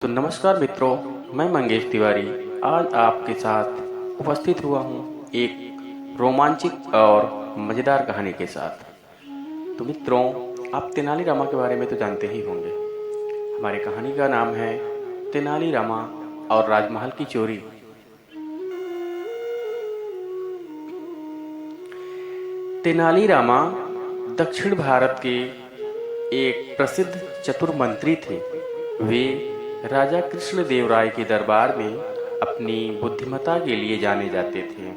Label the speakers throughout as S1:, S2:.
S1: तो नमस्कार मित्रों, मैं मंगेश तिवारी आज आपके साथ उपस्थित हुआ हूँ एक रोमांचक और मज़ेदार कहानी के साथ। तो मित्रों, आप तेनाली रामा के बारे में तो जानते ही होंगे। हमारी कहानी का नाम है तेनाली रामा और राजमहल की चोरी। तेनाली रामा दक्षिण भारत के एक प्रसिद्ध चतुर मंत्री थे। वे राजा कृष्णदेव राय के दरबार में अपनी बुद्धिमत्ता के लिए जाने जाते थे।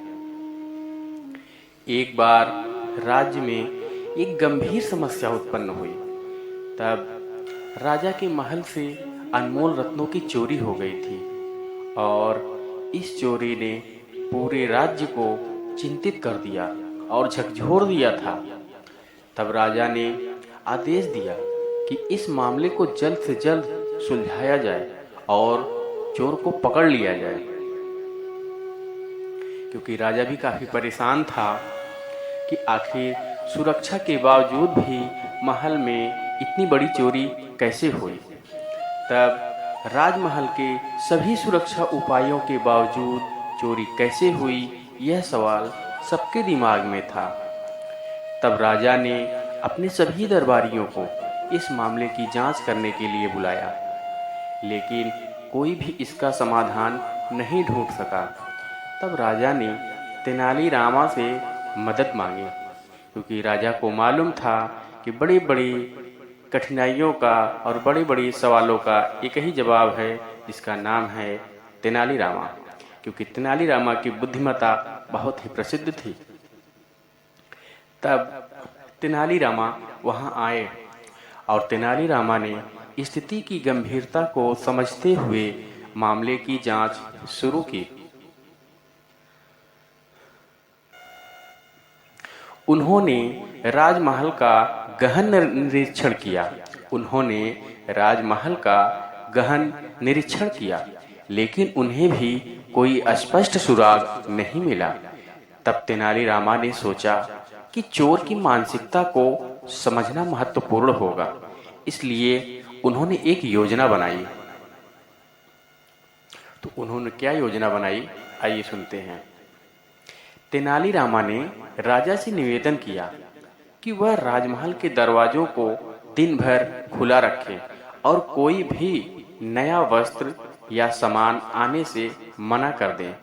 S1: एक बार राज्य में एक गंभीर समस्या उत्पन्न हुई। तब राजा के महल से अनमोल रत्नों की चोरी हो गई थी और इस चोरी ने पूरे राज्य को चिंतित कर दिया और झकझोर दिया था। तब राजा ने आदेश दिया कि इस मामले को जल्द से जल्द सुलझाया जाए और चोर को पकड़ लिया जाए, क्योंकि राजा भी काफी परेशान था कि आखिर सुरक्षा के बावजूद भी महल में इतनी बड़ी चोरी कैसे हुई। तब राजमहल के सभी सुरक्षा उपायों के बावजूद चोरी कैसे हुई, यह सवाल सबके दिमाग में था। तब राजा ने अपने सभी दरबारियों को इस मामले की जांच करने के लिए बुलाया, लेकिन कोई भी इसका समाधान नहीं ढूंढ सका। तब राजा ने तेनाली रामा से मदद मांगी, क्योंकि राजा को मालूम था कि बड़ी बड़ी कठिनाइयों का और बड़ी बड़ी सवालों का एक ही जवाब है, जिसका नाम है तेनाली रामा, क्योंकि तेनाली रामा की बुद्धिमत्ता बहुत ही प्रसिद्ध थी। तब तेनाली रामा वहां आए और तेनाली रामा ने स्थिति की गंभीरता को समझते हुए मामले की जांच शुरू की। उन्होंने राजमहल का गहन निरीक्षण किया, लेकिन उन्हें भी कोई स्पष्ट सुराग नहीं मिला। तब तेनाली रामा ने सोचा कि चोर की मानसिकता को समझना महत्वपूर्ण होगा, इसलिए उन्होंने एक योजना बनाई। तो उन्होंने क्या योजना बनाई, आइए सुनते हैं। तेनाली रामा ने राजा से निवेदन किया कि वह राजमहल के दरवाजों को दिन भर खुला रखे और कोई भी नया वस्त्र या सामान आने से मना कर दें।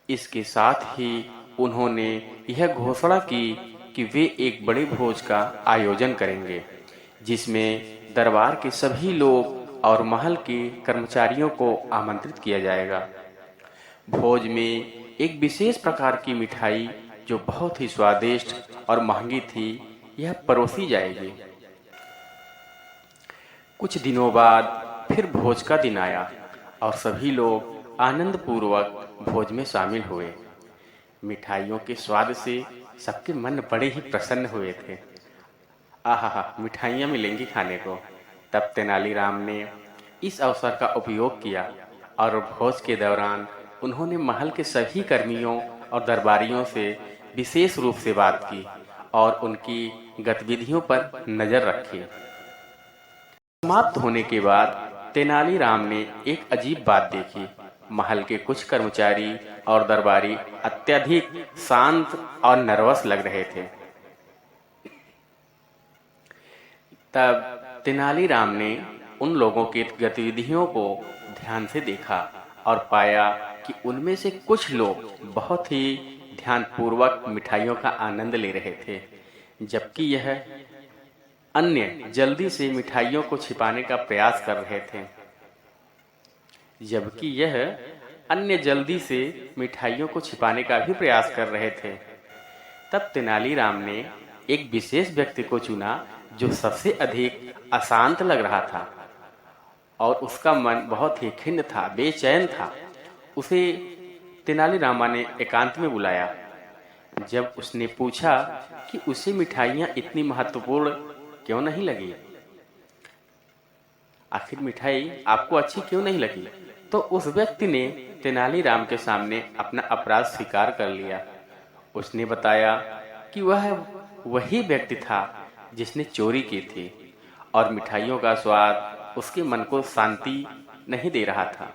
S1: इसके साथ ही उन्होंने यह घोषणा की कि वे एक बड़े भोज का आयोजन करेंगे, जिसमें दरबार के सभी लोग और महल के कर्मचारियों को आमंत्रित किया जाएगा। भोज में एक विशेष प्रकार की मिठाई, जो बहुत ही स्वादिष्ट और महंगी थी, यह परोसी जाएगी। कुछ दिनों बाद फिर भोज का दिन आया और सभी लोग आनंद पूर्वक भोज में शामिल हुए। मिठाइयों के स्वाद से सबके मन बड़े ही प्रसन्न हुए थे। आहा, मिठाइयाँ मिलेंगी खाने को। तब तेनालीराम ने इस अवसर का उपयोग किया और भोज के दौरान उन्होंने महल के सभी कर्मियों और दरबारियों से विशेष रूप से बात की और उनकी गतिविधियों पर नजर रखी। समाप्त होने के बाद तेनालीराम ने एक अजीब बात देखी। महल के कुछ कर्मचारी और दरबारी अत्यधिक शांत और नर्वस लग रहे थे। तब तेनालीराम ने उन लोगों की गतिविधियों को ध्यान से देखा और पाया कि उनमें से कुछ लोग बहुत ही ध्यानपूर्वक मिठाइयों का आनंद ले रहे थे, जबकि यह अन्य जल्दी से मिठाइयों को छिपाने का प्रयास कर रहे थे। तब तेनालीराम ने एक विशेष व्यक्ति को चुना जो सबसे अधिक अशांत लग रहा था और उसका मन बहुत ही खिन्न था, बेचैन था। उसे तेनालीरामा ने एकांत में बुलाया। जब उसने पूछा कि उसे मिठाइयाँ इतनी महत्वपूर्ण क्यों नहीं लगी, आखिर मिठाई आपको अच्छी क्यों नहीं लगी, तो उस व्यक्ति ने तेनालीराम के सामने अपना अपराध स्वीकार कर लिया। उसने बताया कि वह वही व्यक्ति था जिसने चोरी की थी और मिठाइयों का स्वाद उसके मन को शांति नहीं दे रहा था।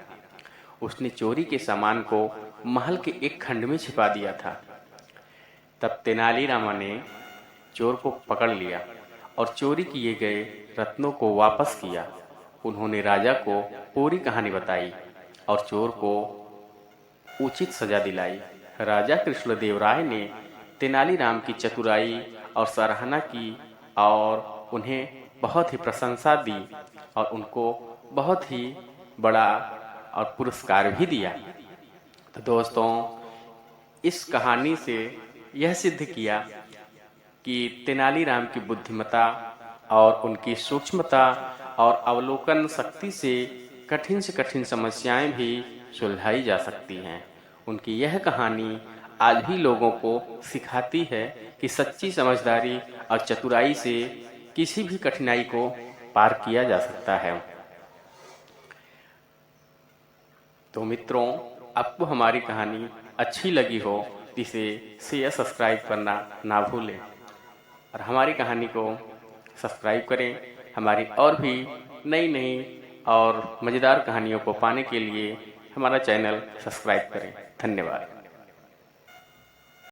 S1: उसने चोरी के सामान को महल के एक खंड में छिपा दिया था। तब तेनालीराम ने चोर को पकड़ लिया और चोरी किए गए रत्नों को वापस किया। उन्होंने राजा को पूरी कहानी बताई और चोर को उचित सजा दिलाई। राजा कृष्णदेवराय ने तेनालीराम की चतुराई और सराहना की और उन्हें बहुत ही प्रशंसा दी और उनको बहुत ही बड़ा और पुरस्कार भी दिया। तो दोस्तों, इस कहानी से यह सिद्ध किया कि तेनालीराम की बुद्धिमता और उनकी सूक्ष्मता और अवलोकन शक्ति से कठिन समस्याएं भी सुलझाई जा सकती हैं। उनकी यह कहानी आज भी लोगों को सिखाती है कि सच्ची समझदारी और चतुराई से किसी भी कठिनाई को पार किया जा सकता है। तो मित्रों, आपको हमारी कहानी अच्छी लगी हो तो इसे शेयर सब्सक्राइब करना ना भूलें और हमारी कहानी को सब्सक्राइब करें। हमारी और भी नई और मज़ेदार कहानियों को पाने के लिए हमारा चैनल सब्सक्राइब करें। धन्यवाद।